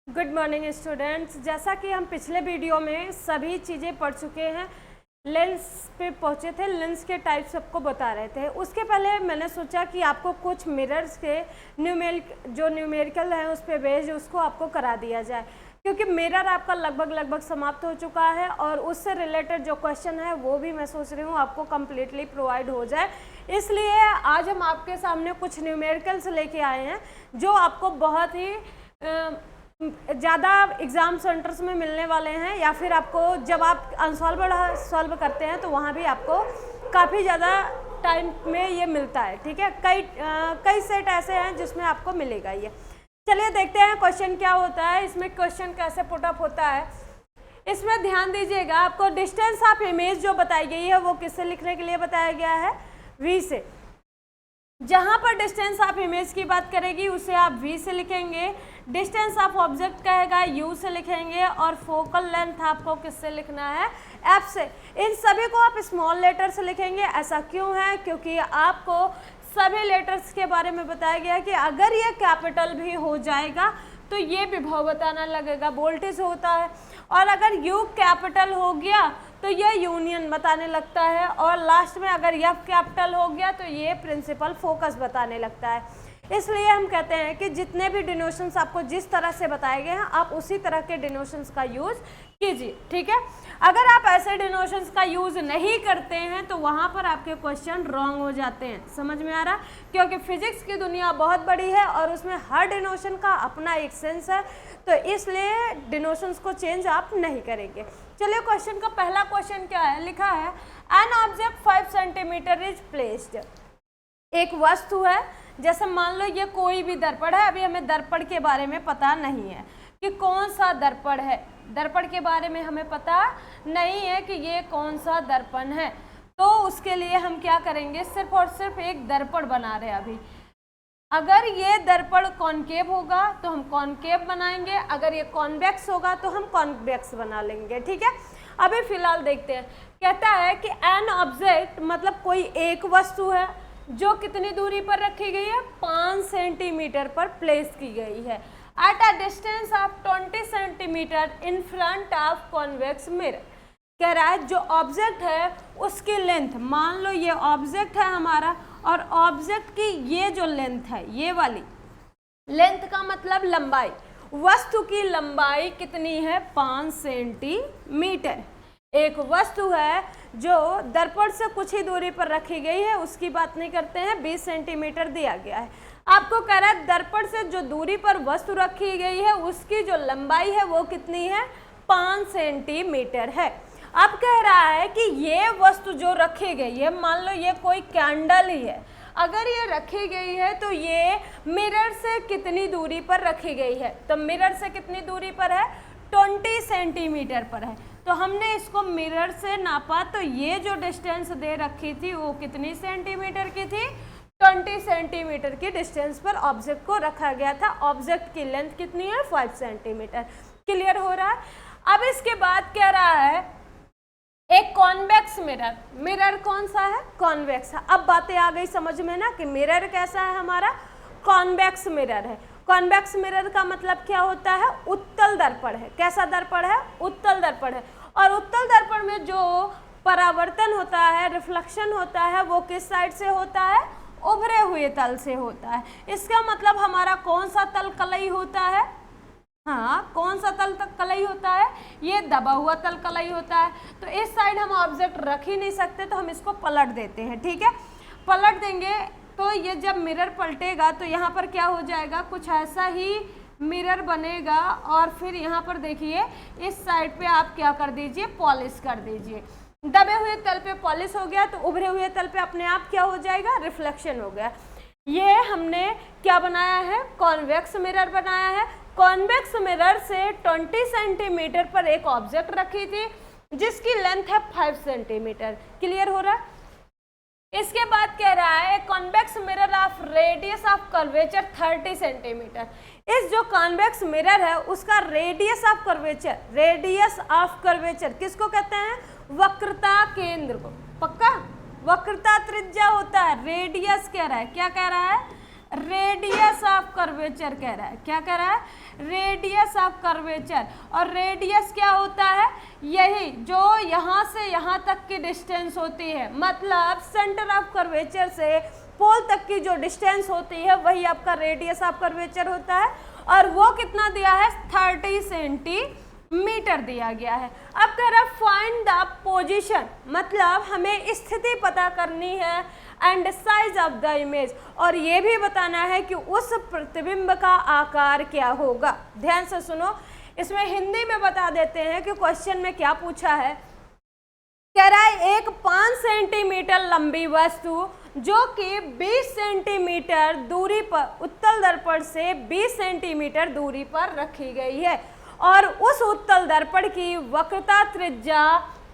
Good morning students. जैसा कि हम पिछले वीडियो में सभी चीज़ें पढ़ चुके हैं, लेंस पे पहुँचे थे, लेंस के टाइप सबको बता रहे थे। उसके पहले मैंने सोचा कि आपको कुछ मिरर्स के न्यूमेरिकल हैं उस पर बेस्ड उसको आपको करा दिया जाए, क्योंकि मिरर आपका लगभग समाप्त हो चुका है और उससे रिलेटेड जो क्वेश्चन है वो भी मैं सोच रही हूँ आपको कम्प्लीटली प्रोवाइड हो जाए। इसलिए आज हम आपके सामने कुछ न्यूमेरिकल्स लेके आए हैं जो आपको बहुत ही ज़्यादा एग्ज़ाम सेंटर्स में मिलने वाले हैं, या फिर आपको जब आप अनसॉल्व सॉल्व करते हैं तो वहाँ भी आपको काफ़ी ज़्यादा टाइम में ये मिलता है। ठीक है, कई सेट ऐसे हैं जिसमें आपको मिलेगा ये। चलिए देखते हैं क्वेश्चन क्या होता है, इसमें क्वेश्चन कैसे पुट अप होता है। इसमें ध्यान दीजिएगा, आपको डिस्टेंस ऑफ इमेज जो बताई गई है वो किससे लिखने के लिए बताया गया है, वी से। जहाँ पर डिस्टेंस ऑफ इमेज की बात करेगी उसे आप v से लिखेंगे, डिस्टेंस ऑफ ऑब्जेक्ट कहेगा u से लिखेंगे, और फोकल लेंथ आपको किससे लिखना है, f से। इन सभी को आप स्मॉल लेटर से लिखेंगे। ऐसा क्यों है, क्योंकि आपको सभी लेटर्स के बारे में बताया गया कि अगर ये कैपिटल भी हो जाएगा तो ये विभव बताना लगेगा, वोल्टेज होता है, और अगर U कैपिटल हो गया तो ये यूनियन बताने लगता है, और लास्ट में अगर F कैपिटल हो गया तो ये प्रिंसिपल फोकस बताने लगता है। इसलिए हम कहते हैं कि जितने भी डिनोशंस आपको जिस तरह से बताए गए हैं आप उसी तरह के डिनोशंस का यूज़ कीजिए। ठीक है, अगर आप ऐसे डिनोशंस का यूज़ नहीं करते हैं तो वहाँ पर आपके क्वेश्चन रॉन्ग हो जाते हैं। समझ में आ रहा, क्योंकि फिजिक्स की दुनिया बहुत बड़ी है और उसमें हर डिनोशन का अपना एक सेंस है, तो इसलिए डिनोशंस को चेंज आप नहीं करेंगे। चलिए क्वेश्चन का पहला क्वेश्चन क्या है, लिखा है an object 5 centimetre is placed. एक वस्तु है, जैसे मान लो ये कोई भी दर्पण है। अभी हमें दर्पण के बारे में पता नहीं है कि कौन सा दर्पण है, दर्पण के बारे में हमें पता नहीं है कि ये कौन सा दर्पण है, तो उसके लिए हम क्या करेंगे, सिर्फ और सिर्फ एक दर्पण बना रहे हैं अभी। अगर ये दर्पण कॉनकेव होगा तो हम कॉनकेव बनाएंगे, अगर ये कॉन्वेक्स होगा तो हम कॉन्वेक्स बना लेंगे। ठीक है, अभी फिलहाल देखते हैं। कहता है कि एन ऑब्जेक्ट मतलब कोई एक वस्तु है जो कितनी दूरी पर रखी गई है, 5 सेंटीमीटर पर प्लेस की गई है, at a distance of 20 centimetre in front of convex mirror. कह रहा है जो ऑब्जेक्ट है उसकी लेंथ, मान लो ये ऑब्जेक्ट है हमारा, और ऑब्जेक्ट की ये जो लेंथ है, ये वाली लेंथ का मतलब लंबाई, वस्तु की लंबाई कितनी है, 5 सेंटीमीटर। एक वस्तु है जो दर्पण से कुछ ही दूरी पर रखी गई है, उसकी बात नहीं करते हैं, 20 सेंटीमीटर दिया गया है। आपको कह रहा है दर्पण से जो दूरी पर वस्तु रखी गई है उसकी जो लंबाई है वो कितनी है, 5 सेंटीमीटर है। अब कह रहा है कि ये वस्तु जो रखी गई है, मान लो ये कोई कैंडल ही है, अगर ये रखी गई है तो ये मिरर से कितनी दूरी पर रखी गई है, तो मिरर से कितनी दूरी पर है, 20 सेंटीमीटर पर है। तो हमने इसको मिरर से नापा तो ये जो डिस्टेंस दे रखी थी वो कितनी सेंटीमीटर की थी, 20 सेंटीमीटर की डिस्टेंस पर ऑब्जेक्ट को रखा गया था। ऑब्जेक्ट की लेंथ कितनी है, 5 सेंटीमीटर। क्लियर हो रहा है। अब इसके बाद कह रहा है एक कॉन्वेक्स मिरर, मिरर कौन सा है, कॉन्वेक्स है। अब बातें आ गई समझ में ना कि मिरर कैसा है, हमारा कॉन्वेक्स मिरर है। कॉन्वेक्स मिरर का मतलब क्या होता है, उत्तल दर्पण है। कैसा दर्पण है, उत्तल दर्पण है। और उत्तल दर्पण में जो परावर्तन होता है, रिफ्लेक्शन होता है, वो किस साइड से होता है, उभरे हुए तल से होता है। इसका मतलब हमारा कौन सा तल कलई होता है, हाँ कौन सा तल तक कलई होता है, ये दबा हुआ तल कलई होता है। तो इस साइड हम ऑब्जेक्ट रख ही नहीं सकते तो हम इसको पलट देते हैं। ठीक है, पलट देंगे तो ये जब मिरर पलटेगा तो यहाँ पर क्या हो जाएगा, कुछ ऐसा ही मिरर बनेगा, और फिर यहाँ पर देखिए इस साइड पे आप क्या कर दीजिए, पॉलिश कर दीजिए। दबे हुए तल पे पॉलिश हो गया तो उभरे हुए तल पे अपने आप क्या हो जाएगा, रिफ्लेक्शन हो गया। ये हमने क्या बनाया है, कॉन्वेक्स मिरर बनाया है। कॉन्वेक्स मिरर से 20 सेंटीमीटर पर एक ऑब्जेक्ट रखी थी जिसकी लेंथ है 5 सेंटीमीटर। क्लियर हो रहा है। इसके बाद कह रहा है convex mirror of radius of curvature 30 centimetre. इस जो कॉन्वेक्स मिरर है उसका radius of curvature, radius of curvature किसको कहते हैं, वक्रता केंद्र को। पक्का, वक्रता त्रिज्या होता है, रेडियस कह रहा है, क्या कह रहा है, रेडियस ऑफ कर्वेचर कह रहा है। क्या कह रहा है? Radius of curvature. और रेडियस क्या होता है? यही जो यहाँ से यहाँ तक की डिस्टेंस होती है, मतलब सेंटर ऑफ कर्वेचर से पोल तक की जो डिस्टेंस होती है वही आपका रेडियस ऑफ कर्वेचर होता है। और वो कितना दिया है? 30 सेंटीमीटर दिया गया है। अब कह रहा है फाइंड द पोजीशन, मतलब हमें स्थिति पता करनी है, and size of the image, और ये भी बताना है कि उस प्रतिबिंब का आकार क्या होगा। ध्यान से सुनो, इसमें हिंदी में बता देते हैं कि क्वेश्चन में क्या पूछा है। कह रहा है एक 5 सेंटीमीटर लंबी वस्तु जो कि 20 सेंटीमीटर दूरी पर उत्तल दर्पण से 20 सेंटीमीटर दूरी पर रखी गई है, और उस उत्तल दर्पण की वक्रता त्रिज्या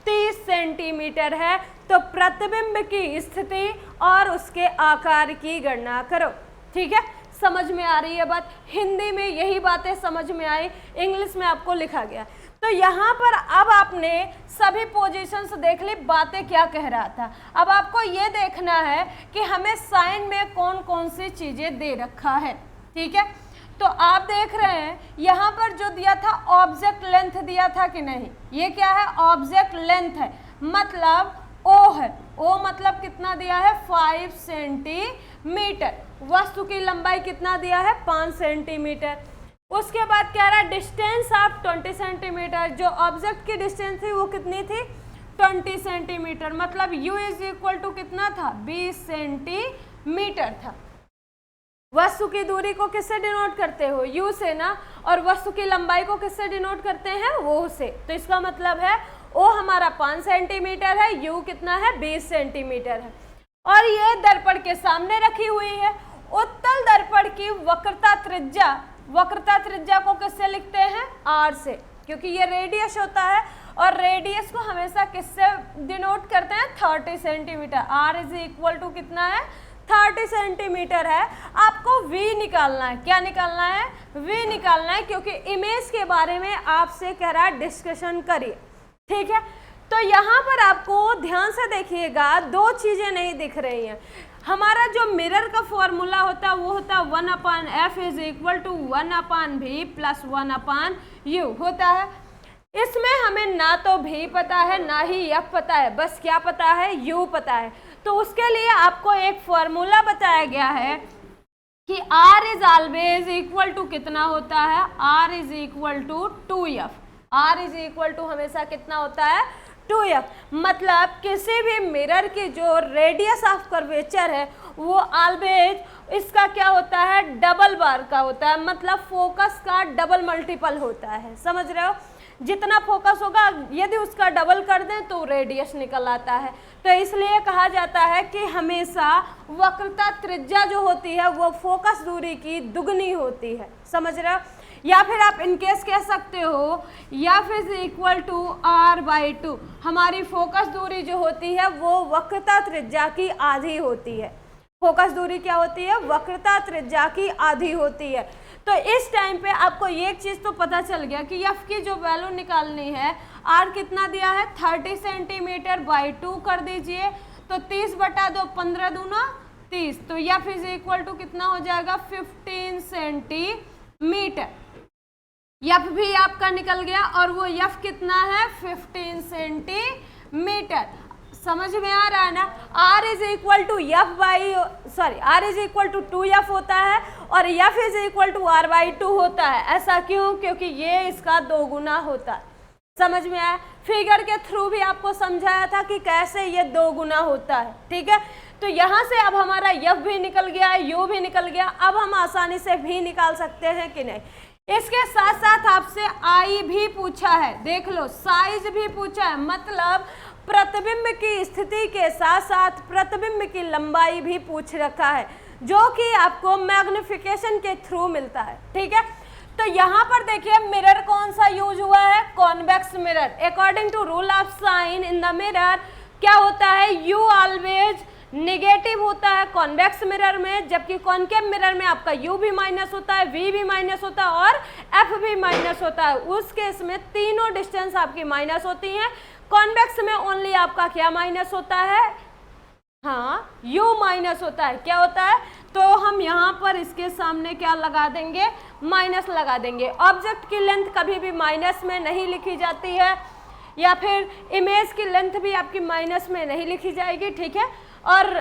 30 सेंटीमीटर है। तो प्रतिबिंब की स्थिति और उसके आकार की गणना करो। ठीक है, समझ में आ रही है बात? हिंदी में यही बातें समझ में आई, इंग्लिश में आपको लिखा गया। तो यहाँ पर अब आपने सभी पोजीशंस देख ली, बातें क्या कह रहा था। अब आपको ये देखना है कि हमें साइन में कौन कौन सी चीजें दे रखा है। ठीक है, तो आप देख रहे हैं यहाँ पर जो दिया था ऑब्जेक्ट लेंथ दिया था कि नहीं? ये क्या है? ऑब्जेक्ट लेंथ है, मतलब ओ है। ओ मतलब कितना दिया है? 5 सेंटीमीटर। वस्तु की लंबाई कितना दिया है? 5 सेंटीमीटर। उसके बाद क्या रहा? Distance of 20 centimetre. जो ऑब्जेक्ट की डिस्टेंस थी वो कितनी थी? 20 सेंटीमीटर। मतलब u इज इक्वल टू कितना था? 20 सेंटीमीटर था। वस्तु की दूरी को किससे डिनोट करते हो? u से ना। और वस्तु की लंबाई को किससे डिनोट करते हैं? वो से। तो इसका मतलब है o हमारा 5 सेंटीमीटर है, u कितना है? 20 सेंटीमीटर है। और ये दर्पण के सामने रखी हुई है। उत्तल दर्पण की वक्रता त्रिज्या, वक्रता त्रिज्या को किससे लिखते हैं? r से, क्योंकि ये रेडियस होता है, और रेडियस को हमेशा किससे डिनोट करते हैं? 30 centimetre. r is equal to कितना है? 30 सेंटीमीटर है। आपको v निकालना है। क्या निकालना है? v निकालना है, क्योंकि इमेज के बारे में आपसे कह रहा है डिस्कशन करिए। ठीक है, तो यहाँ पर आपको ध्यान से देखिएगा, दो चीजें नहीं दिख रही हैं। हमारा जो मिरर का फॉर्मूला होता है वो होता है 1/f is equal to 1/v plus 1/u होता है। इसमें हमें ना तो v पता है ना ही f पता है, बस क्या पता है? u पता है। तो उसके लिए आपको एक फॉर्मूला बताया गया है कि r is always equal to कितना होता है? r is equal to 2f। r is equal to हमेशा कितना होता है? 2f। मतलब किसी भी मिरर की जो रेडियस ऑफ कर्वेचर है वो ऑलवेज इसका क्या होता है? डबल बार का होता है, मतलब फोकस का डबल मल्टीपल होता है। समझ रहे हो? जितना फोकस होगा यदि उसका डबल कर दें तो रेडियस निकल आता है। तो इसलिए कहा जाता है कि हमेशा वक्रता त्रिज्या जो होती है वो फोकस दूरी की दुगनी होती है। समझ रहे हो? या फिर आप इनकेस कह सकते हो f is equal to r/2। हमारी फोकस दूरी जो होती है वो वक्रता त्रिज्या की आधी होती है। फोकस दूरी क्या होती है? वक्रता त्रिज्या की आधी होती है। तो इस टाइम पे आपको ये एक चीज तो पता चल गया कि f की जो वैल्यू निकालनी है, r कितना दिया है? 30 सेंटीमीटर बाई 2 कर दीजिए, तो 30/2 15 दूना 30। तो f इज इक्वल टू कितना हो जाएगा? 15 सेंटीमीटर। f भी आपका निकल गया, और वो f कितना है? 15 सेंटीमीटर। समझ में आ रहा है ना? r is equal to r is equal to 2f होता है, और f is equal to r/2 होता है। ऐसा क्यों? क्योंकि ये इसका 2 गुना होता है। समझ में आया? फिगर के थ्रू भी आपको समझाया था कि कैसे ये 2 गुना होता है। ठीक है, तो यहाँ से अब हमारा f भी निकल गया है, u भी निकल गया। अब हम आसानी से v निकाल सकते हैं कि नहीं? इसके साथ साथ आपसे आई भी पूछा है, देख लो, साइज भी पूछा है, मतलब प्रतिबिंब की स्थिति के साथ साथ प्रतिबिंब की लंबाई भी पूछ रखा है, जो कि आपको मैग्निफिकेशन के थ्रू मिलता है। ठीक है, तो यहाँ पर देखिए मिरर कौन सा यूज हुआ है? Convex mirror. According to rule of sign in the mirror क्या होता है? यू ऑलवेज नेगेटिव होता है कॉन्वेक्स मिरर में, जबकि कॉनकेव मिरर में आपका u भी माइनस होता है, v भी माइनस होता है और f भी माइनस होता है। उस केस में तीनों डिस्टेंस आपकी माइनस होती हैं। कॉन्वेक्स में ओनली आपका क्या माइनस होता है? हाँ, u माइनस होता है। क्या होता है? तो हम यहाँ पर इसके सामने क्या लगा देंगे, माइनस लगा देंगे। ऑब्जेक्ट की लेंथ कभी भी माइनस में नहीं लिखी जाती है, या फिर इमेज की लेंथ भी आपकी माइनस में नहीं लिखी जाएगी, ठीक है। और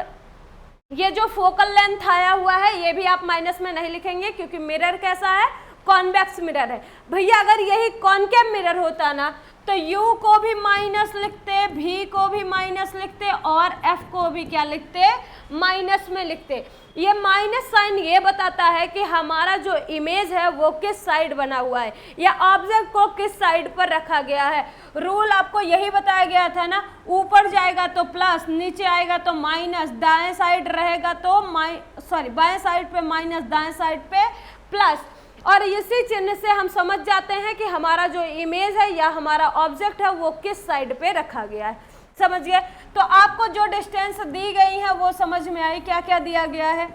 ये जो फोकल लेंथ आया हुआ है ये भी आप माइनस में नहीं लिखेंगे, क्योंकि मिरर कैसा है, कॉन्वेक्स मिरर है। भैया अगर यही कॉनकेव मिरर होता ना तो U को भी माइनस लिखते, V को भी माइनस लिखते और F को भी क्या लिखते, माइनस में लिखते। ये माइनस साइन ये बताता है कि हमारा जो इमेज है वो किस साइड बना हुआ है, या ऑब्जेक्ट को किस साइड पर रखा गया है। रूल आपको यही बताया गया था ना, ऊपर जाएगा तो प्लस, नीचे आएगा तो माइनस, दाएं साइड रहेगा तो बाएं साइड पे माइनस, दाएं साइड पे प्लस। और इसी चिन्ह से हम समझ जाते हैं कि हमारा जो इमेज है या हमारा ऑब्जेक्ट है वो किस साइड पे रखा गया है। समझ गए? तो आपको जो डिस्टेंस दी गई है वो समझ में आई, क्या क्या दिया गया है।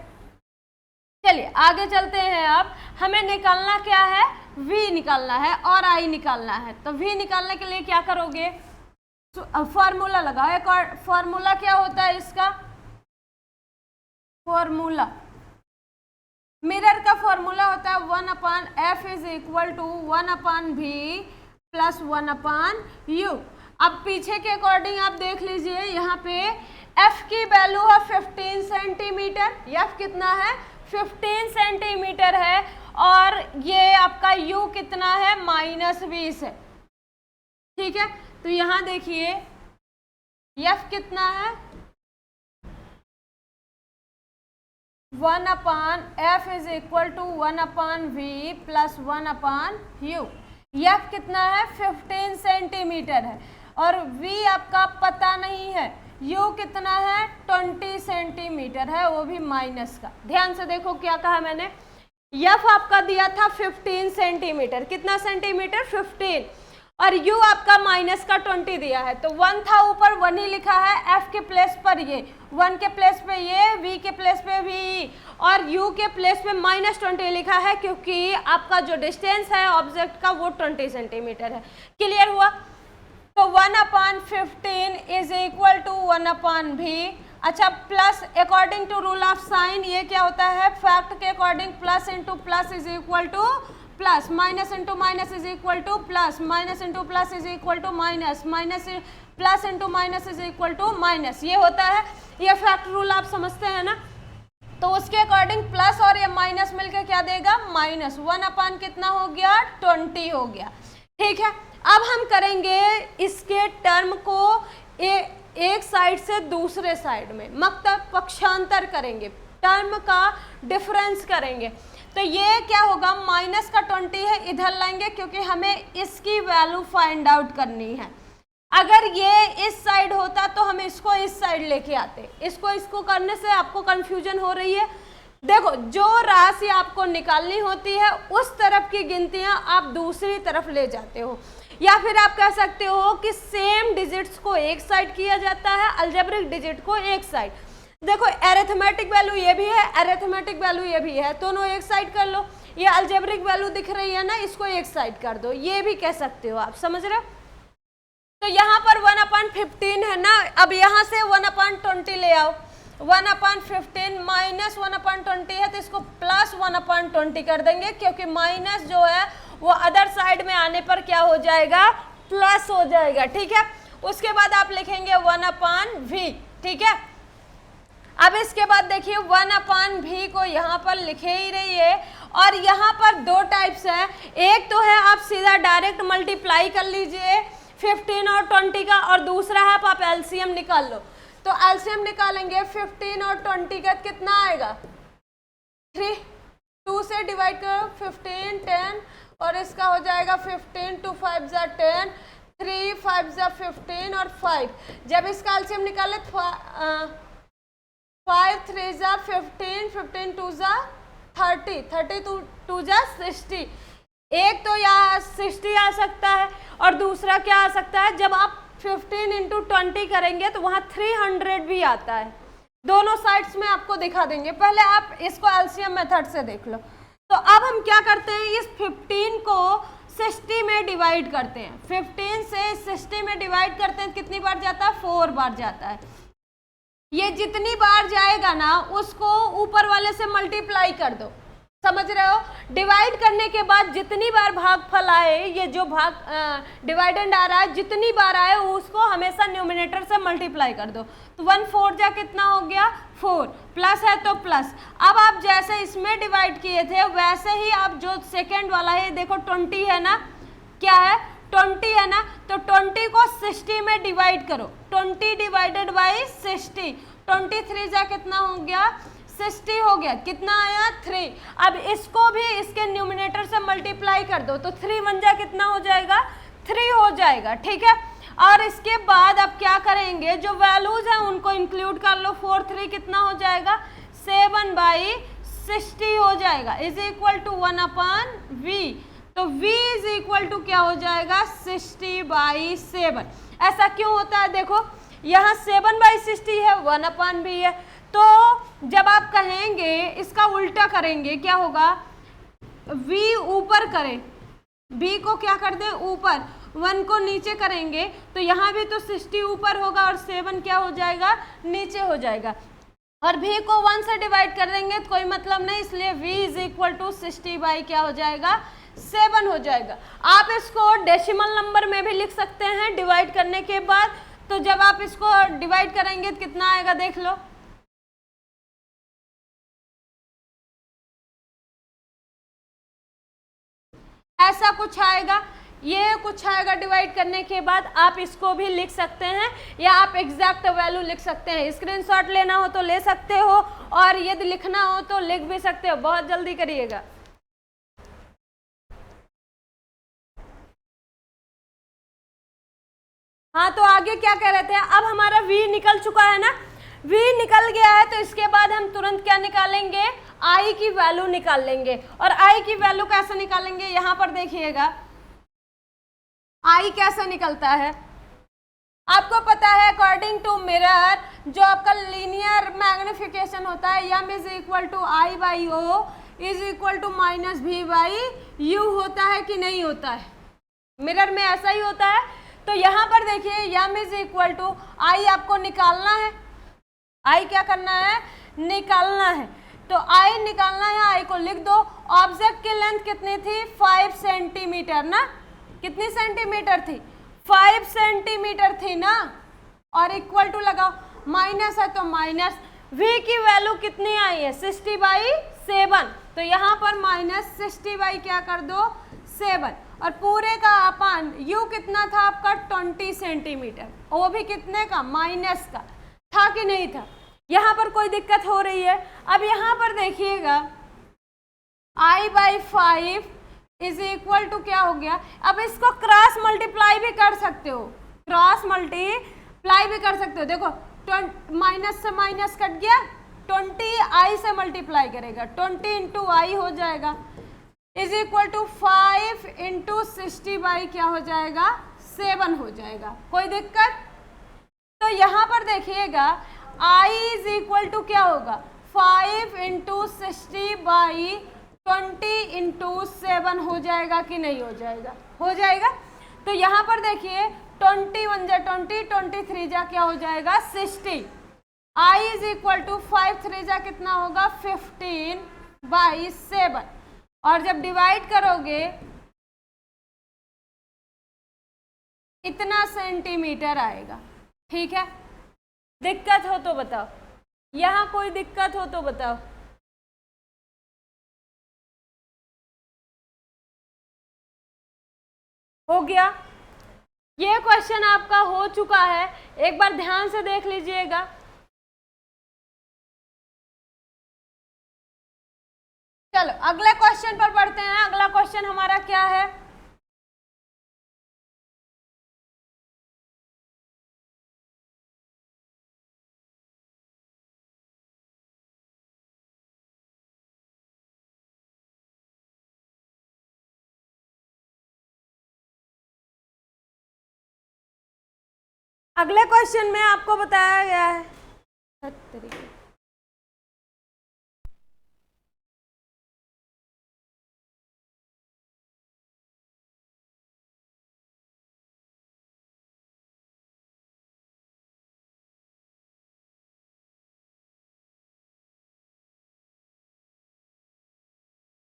चलिए आगे चलते हैं। अब हमें निकालना क्या है, V निकालना है और I निकालना है। तो V निकालने के लिए क्या करोगे, फॉर्मूला लगाओ। एक और फॉर्मूला क्या होता है इसका, फॉर्मूला मिरर का फॉर्मूला होता है 1/f is equal to 1/v plus 1/u। अब पीछे के अकॉर्डिंग आप देख लीजिए, यहाँ पे f की वैल्यू है 15 सेंटीमीटर, f कितना है 15 सेंटीमीटर है, और ये आपका u कितना है -20 है, ठीक है। तो यहाँ देखिए f कितना है 1/f is equal to 1/v plus 1/u। f कितना है 15 सेंटीमीटर है, और v आपका पता नहीं है, u कितना है 20 सेंटीमीटर है, वो भी माइनस का। ध्यान से देखो क्या कहा मैंने, f आपका दिया था 15 सेंटीमीटर, कितना सेंटीमीटर 15, और u आपका माइनस का 20 दिया है। तो 1 था ऊपर, 1 ही लिखा है, f के प्लेस पर ये, 1 के प्लेस पे ये, v के प्लेस पे v, और u के प्लेस पे -20 लिखा है, क्योंकि आपका जो डिस्टेंस है ऑब्जेक्ट का वो 20 सेंटीमीटर है। क्लियर हुआ? तो 1/15 इज इक्वल टू 1/v। अच्छा, plus according to rule of sign ये क्या होता है, फैक्ट के according plus into plus is equal to plus, minus into minus is equal to plus, minus into plus is equal to minus, minus plus into minus is equal to minus. ये होता है, ये fact rule आप समझते हैं ना। तो उसके अकॉर्डिंग प्लस और ये माइनस मिलकर क्या देगा, माइनस। 1/ कितना हो गया 20 हो गया, ठीक है। अब हम करेंगे इसके टर्म को एक साइड से दूसरे साइड में, मतलब पक्षांतर करेंगे, टर्म का डिफरेंस करेंगे। तो ये क्या होगा, माइनस का 20 है, इधर लाएंगे क्योंकि हमें इसकी वैल्यू फाइंड आउट करनी है। अगर ये इस साइड होता तो हम इसको इस साइड लेके आते, इसको करने से आपको कंफ्यूजन हो रही है। देखो, जो राशि आपको निकालनी होती है उस तरफ की गिनतियां आप दूसरी तरफ ले जाते हो, या फिर आप कह सकते हो कि सेम डिजिट्स को एक साइड किया जाता है, अलजेब्रिक डिजिट को एक साइड। देखो, अरिथमेटिक वैल्यू ये भी है, अरिथमेटिक वैल्यू ये भी है, दोनों एक साइड कर लो। ये अलजेब्रिक वैल्यू दिख रही है ना, इसको एक साइड कर दो, ये भी कह सकते हो आप, समझ रहे हो। तो यहाँ पर 1/15 है ना, अब यहाँ से 1/20 ले आओ, 1/15 माइनस 1/20 है तो इसको प्लस 1/20 कर देंगे, क्योंकि माइनस जो है वो अदर साइड में आने पर क्या हो जाएगा, प्लस हो जाएगा, ठीक है। उसके बाद आप लिखेंगे 1/v, ठीक है। अब इसके बाद देखिए 1/v को यहाँ पर लिखे ही रहिए, और यहाँ पर दो टाइप्स है, एक तो है आप सीधा डायरेक्ट मल्टीप्लाई कर लीजिए 15 और 20 का, और दूसरा है आप एलसीएम निकाल लो। तो एलसीएम निकालेंगे 15 और 20 का कितना आएगा 3, 2 से डिवाइड करो 15 10, और इसका हो जाएगा 15 2 5 जा 10, 3 5 जा 15 और 5। जब इसका एलसीएम निकाले 5 3 जा 15, 15 2 जा 30, 30 2 जा 60। एक तो यहाँ 60 आ सकता है, और दूसरा क्या आ सकता है, जब आप 15 इंटू 20 करेंगे तो वहाँ 300 भी आता है। दोनों साइड्स में आपको दिखा देंगे, पहले आप इसको एलसीएम मेथड से देख लो। तो अब हम क्या करते हैं, इस 15 को 60 में डिवाइड करते हैं, 15 से 60 में डिवाइड करते हैं, कितनी बार जाता है 4 बार जाता है। ये जितनी बार जाएगा ना उसको ऊपर वाले से मल्टीप्लाई कर दो, समझ रहे हो। डिवाइड करने के बाद जितनी बार भागफल आए, ये जो डिवाइडेंड आ रहा है, जितनी बार आए उसको हमेशा न्यूमिनेटर से मल्टीप्लाई कर दो। तो 1/4 जा कितना हो गया 4, प्लस है तो प्लस। अब आप जैसे इसमें डिवाइड किए थे वैसे ही आप जो सेकेंड वाला है, देखो 20 है ना, क्या है 20 है ना, तो 20 को 60 में डिवाइड करो, 20 डिवाइडेड बाई 60, 23 जा कितना हो गया 60 हो गया, कितना आया 3। अब इसको भी इसके न्यूमिनेटर से मल्टीप्लाई कर दो, तो 3 1 जा कितना हो जाएगा 3 हो जाएगा, ठीक है। और इसके बाद अब क्या करेंगे, जो वैल्यूज हैं उनको इंक्लूड कर लो, 4 3 कितना हो जाएगा 7/60 हो जाएगा, इज इक्वल टू 1/v। तो v इज इक्वल टू क्या हो जाएगा 60/7। ऐसा क्यों होता है, देखो यहाँ 7/60 है, 1/v है, तो जब आप कहेंगे इसका उल्टा करेंगे क्या होगा, v ऊपर करें, b को क्या कर दे ऊपर, 1 को नीचे करेंगे, तो यहाँ भी तो 60 ऊपर होगा और 7 क्या हो जाएगा नीचे हो जाएगा। और v को 1 से डिवाइड कर देंगे तो कोई मतलब नहीं, इसलिए v is equal to 60 by क्या हो जाएगा 7 हो जाएगा। आप इसको डेसिमल नंबर में भी लिख सकते हैं डिवाइड करने के बाद। तो जब आप इसको डिवाइड करेंगे तो कितना आएगा देख लो, ऐसा कुछ आएगा, ये कुछ आएगा डिवाइड करने के बाद। आप इसको भी लिख सकते हैं या आप एग्जैक्ट वैल्यू लिख सकते हैं, स्क्रीनशॉट लेना हो तो ले सकते हो और यदि लिखना हो तो लिख भी सकते हो, बहुत जल्दी करिएगा। हाँ, तो आगे क्या कह रहे थे, अब हमारा v निकल चुका है ना, v निकल गया है, तो इसके बाद हम तुरंत क्या निकालेंगे, i की वैल्यू निकाल लेंगे। और i की वैल्यू कैसे निकालेंगे, यहाँ पर देखिएगा i कैसे निकलता है, आपको पता है अकॉर्डिंग टू मिरर जो आपका लीनियर मैग्निफिकेशन होता है, m is equal to I by O is equal to minus v by u होता है कि नहीं होता है, मिरर में ऐसा ही होता है। तो यहाँ पर देखिए m इज इक्वल टू आई आपको निकालना है, आई क्या करना है निकालना है, तो आई निकालना है, आई को लिख दो। ऑब्जेक्ट की लेंथ कितनी थी 5 सेंटीमीटर ना, कितनी सेंटीमीटर थी 5 सेंटीमीटर थी ना, और इक्वल टू लगाओ, माइनस है तो माइनस, v की वैल्यू कितनी आई है 60/7, तो यहाँ पर माइनस 60 बाई क्या कर दो 7, और पूरे का अपान u कितना था आपका 20 सेंटीमीटर, वो भी कितने का माइनस का था कि नहीं था, यहाँ पर कोई दिक्कत हो रही है। अब यहाँ पर देखिएगा i/5 इज इक्वल टू क्या हो गया, अब इसको क्रॉस मल्टीप्लाई भी कर सकते हो, क्रॉस मल्टीप्लाई भी कर सकते हो, देखो माइनस से माइनस कट गया, 20 i से मल्टीप्लाई करेगा, 20 इंटू आई हो जाएगा is equal to 5 into 60 by क्या हो जाएगा 7 हो जाएगा, कोई दिक्कत। तो यहाँ पर देखिएगा i इज इक्वल टू क्या होगा 5 इंटू 60 बाई 20 इंटू 7 हो जाएगा कि नहीं हो जाएगा, हो जाएगा। तो यहाँ पर देखिए 21 जा 20, 23 जा क्या हो जाएगा 60, i इज इक्वल टू 5 3 जा कितना होगा 15/7, और जब डिवाइड करोगे इतना सेंटीमीटर आएगा, ठीक है। दिक्कत हो तो बताओ, यहाँ कोई दिक्कत हो तो बताओ। हो गया, ये क्वेश्चन आपका हो चुका है, एक बार ध्यान से देख लीजिएगा। चलो अगले क्वेश्चन पर पढ़ते हैं। अगला क्वेश्चन हमारा क्या है, अगले क्वेश्चन में आपको बताया गया है